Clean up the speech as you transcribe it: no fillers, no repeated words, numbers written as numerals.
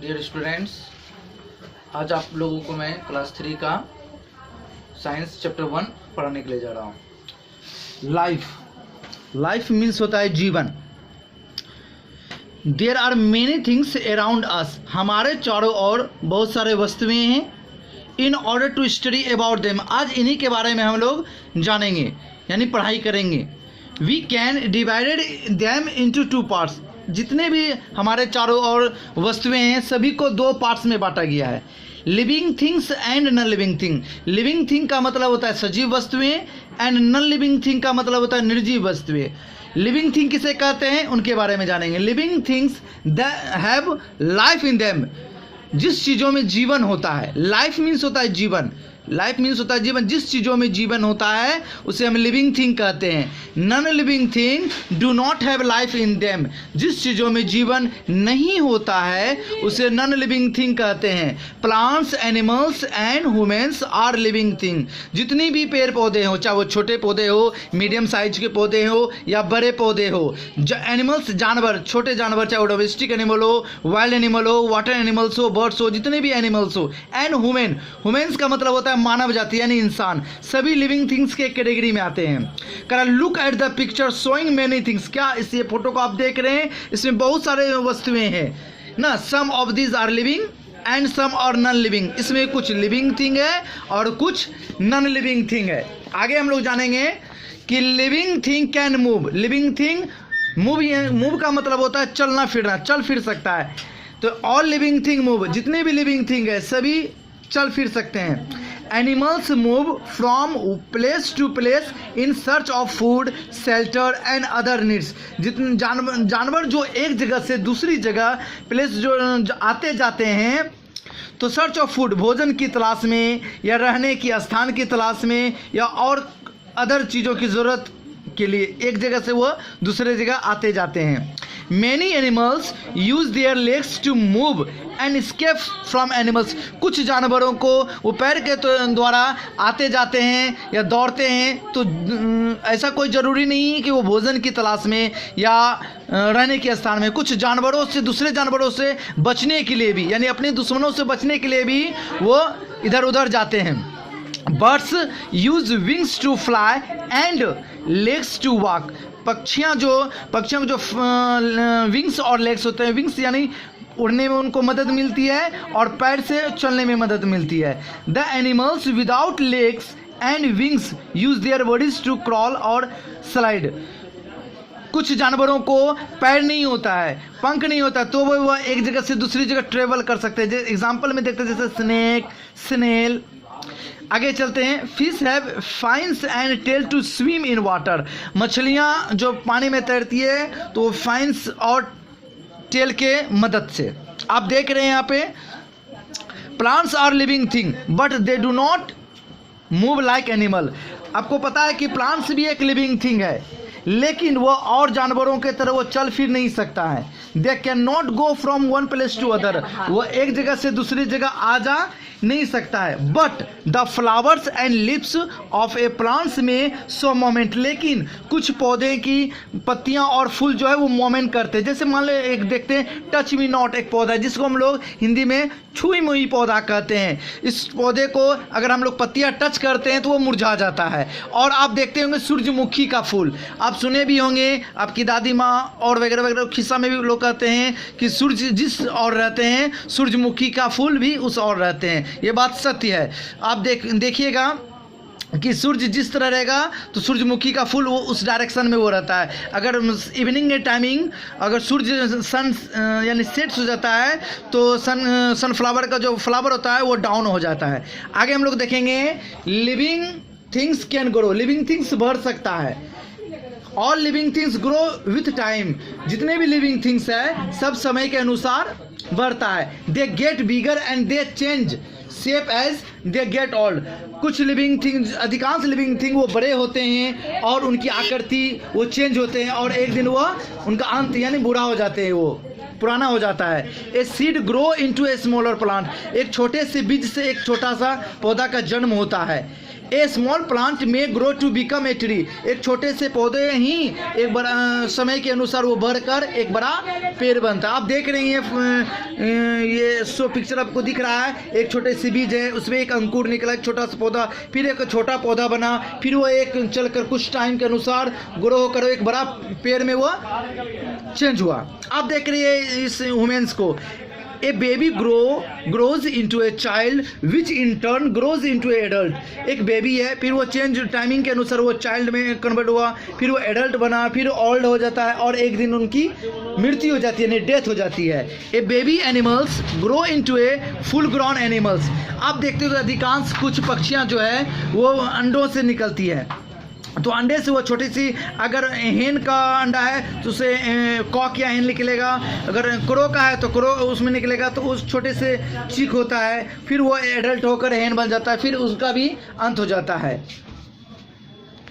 Dear students, आज आप लोगों को मैं क्लास 3 का साइंस चैप्टर 1 पढ़ाने के लिए जा रहा हूँ। लाइफ मीन्स होता है जीवन। There are many things around us, हमारे चारों ओर बहुत सारे वस्तुएं हैं। In order to study about them, आज इन्हीं के बारे में हम लोग जानेंगे यानी पढ़ाई करेंगे। We can divided them into 2 parts, जितने भी हमारे चारों ओर वस्तुएं हैं सभी को 2 पार्ट्स में बांटा गया है। Living things and non living thing. Living thing का मतलब होता है सजीव वस्तुएं एंड नॉन लिविंग थिंग का मतलब होता है निर्जीव वस्तुएं। लिविंग थिंग किसे कहते हैं उनके बारे में जानेंगे। Living things that have life in them, जिस चीज़ों में जीवन होता है। लाइफ मीन्स होता है जीवन, लाइफ मीन्स होता है जीवन। जिस चीज़ों में जीवन होता है उसे हम लिविंग थिंग कहते हैं। Non living thing do not have life in them, जिस चीज़ों में जीवन नहीं होता है उसे नॉन लिविंग थिंग कहते हैं। Plants, animals and humans are living thing. जितनी भी पेड़ पौधे हो, चाहे वो छोटे पौधे हो, मीडियम साइज के पौधे हो या बड़े पौधे हो, एनिमल्स जानवर, छोटे जानवर, चाहे वो डोमेस्टिक एनिमल हो, वाइल्ड एनिमल हो, वाटर एनिमल्स हो, बर्ड्स हो, जितने भी एनिमल्स हो। एंड ह्यूमन्स का मतलब होता है मानव जाति यानी इंसान, सभी लिविंग थिंग्स के कैटेगरी में आते हैं। कर look at the picture showing many things, क्या इस ये फोटो को आप देख रहे हैं, इसमें बहुत सारे वस्तुएं हैं ना। Some of these are living and some are non living, इसमें कुछ लिविंग थिंग है और कुछ नॉन लिविंग थिंग है। आगे हम लोग जानेंगे कि living thing can move. Living thing move का मतलब होता है चलना फिरना, चल फिर सकता है। तो ऑल लिविंग थिंग मूव, जितने भी लिविंग थिंग है सभी चल फिर सकते हैं। Animals move from place to place in search of food, shelter and other needs. जितने जानवर जो एक जगह से दूसरी जगह प्लेस जो आते जाते हैं तो सर्च ऑफ फूड, भोजन की तलाश में या रहने की स्थान की तलाश में या और अदर चीज़ों की ज़रूरत के लिए एक जगह से वो दूसरे जगह आते जाते हैं। Many animals use their legs to move and escape from animals. कुछ जानवरों को वो पैर के द्वारा आते जाते हैं या दौड़ते हैं, तो ऐसा कोई ज़रूरी नहीं है कि वो भोजन की तलाश में या रहने के स्थान में। कुछ जानवरों से, दूसरे जानवरों से बचने के लिए भी यानी अपने दुश्मनों से बचने के लिए भी वो इधर उधर जाते हैं। Birds use wings to fly and legs to walk. पक्षियों को जो विंग्स और लेग्स होते हैं, विंग्स यानी उड़ने में उनको मदद मिलती है और पैर से चलने में मदद मिलती है। The animals without legs and wings use their bodies to crawl और स्लाइड। कुछ जानवरों को पैर नहीं होता है, पंख नहीं होता, तो वो एक जगह से दूसरी जगह ट्रेवल कर सकते हैं। एग्जाम्पल में देखते हैं जैसे स्नेक, स्नेल। आगे चलते हैं। Fish have fins and tail to swim in water. मछलियाँ जो पानी में तैरती है तो फाइन्स और टेल के मदद से। आप देख रहे हैं यहाँ पे plants are living thing but they do not move like animal. आपको पता है कि प्लांट्स भी एक लिविंग थिंग है, लेकिन वो और जानवरों के तरह वो चल फिर नहीं सकता है। They can not go from one place to other, वो एक जगह से दूसरी जगह आ जा नहीं सकता है। But the flowers and lips of A plants में सो मोमेंट, लेकिन कुछ पौधे की पत्तियां और फूल जो है वो मोमेंट करते हैं। जैसे मान लो एक देखते हैं टच मी नॉट, एक पौधा है जिसको हम लोग हिंदी में छुई मुई पौधा कहते हैं। इस पौधे को अगर हम लोग पत्तियां टच करते हैं तो वो मुरझा जाता है। और आप देखते होंगे सूरजमुखी का फूल, आप सुने भी होंगे, आपकी दादी माँ और वगैरह वगैरह खिस्सा में भी लोग कहते हैं कि सूर्य जिस ओर रहते हैं सूरजमुखी का फूल भी उस ओर रहते हैं। ये बात सत्य है। आप देखिएगा कि सूर्य जिस तरह रहेगा तो सूरजमुखी का फूल वो उस डायरेक्शन में वो रहता है। अगर इवनिंग के टाइमिंग अगर सूर्य सन यानी सेट्स हो जाता है तो सनफ्लावर का जो फ्लावर होता है वो डाउन हो जाता है। आगे हम लोग देखेंगे living things can grow. Living things बढ़ सकता है। All living things grow with time. जितने भी लिविंग थिंग्स है सब समय के अनुसार बढ़ता है। They get bigger and they change shape as they get old. कुछ लिविंग थिंग्स, अधिकांश लिविंग थिंग वो बड़े होते हैं और उनकी आकृति वो चेंज होते हैं और एक दिन वो उनका अंत यानी बूढ़ा हो जाते हैं, वो पुराना हो जाता है। A seed grow into a smaller plant. एक छोटे से बीज से एक छोटा सा पौधा का जन्म होता है। A small plant may grow to become a tree, एक छोटे से पौधे ही एक बड़ा समय के अनुसार वो बढ़कर एक बड़ा पेड़ बनता है। आप देख रहे हैं ये सो पिक्चर आपको दिख रहा है, एक छोटे से बीज है, उसमें एक अंकुर निकला, एक छोटा सा पौधा, फिर एक छोटा पौधा बना, फिर वो एक चलकर कुछ टाइम के अनुसार ग्रो होकर एक बड़ा पेड़ में वो चेंज हुआ। आप देख रहे हैं इस वुमेन्स को, a baby grows into a child which in turn grows into a adult. एक बेबी है, फिर वो चेंज टाइमिंग के अनुसार वो चाइल्ड में कन्वर्ट हुआ, फिर वो एडल्ट बना, फिर ओल्ड हो जाता है और एक दिन उनकी मृत्यु हो जाती है, यानी डेथ हो जाती है। ए baby animals grow into a full grown animals. आप देखते हो अधिकांश कुछ पक्षियाँ जो है वो अंडों से निकलती है, तो अंडे से वो छोटी सी, अगर हेन का अंडा है तो उसे कॉक या हेन निकलेगा, अगर क्रो का है तो क्रो उसमें निकलेगा, तो उस छोटे से चीक होता है, फिर वो एडल्ट होकर हेन बन जाता है, फिर उसका भी अंत हो जाता है।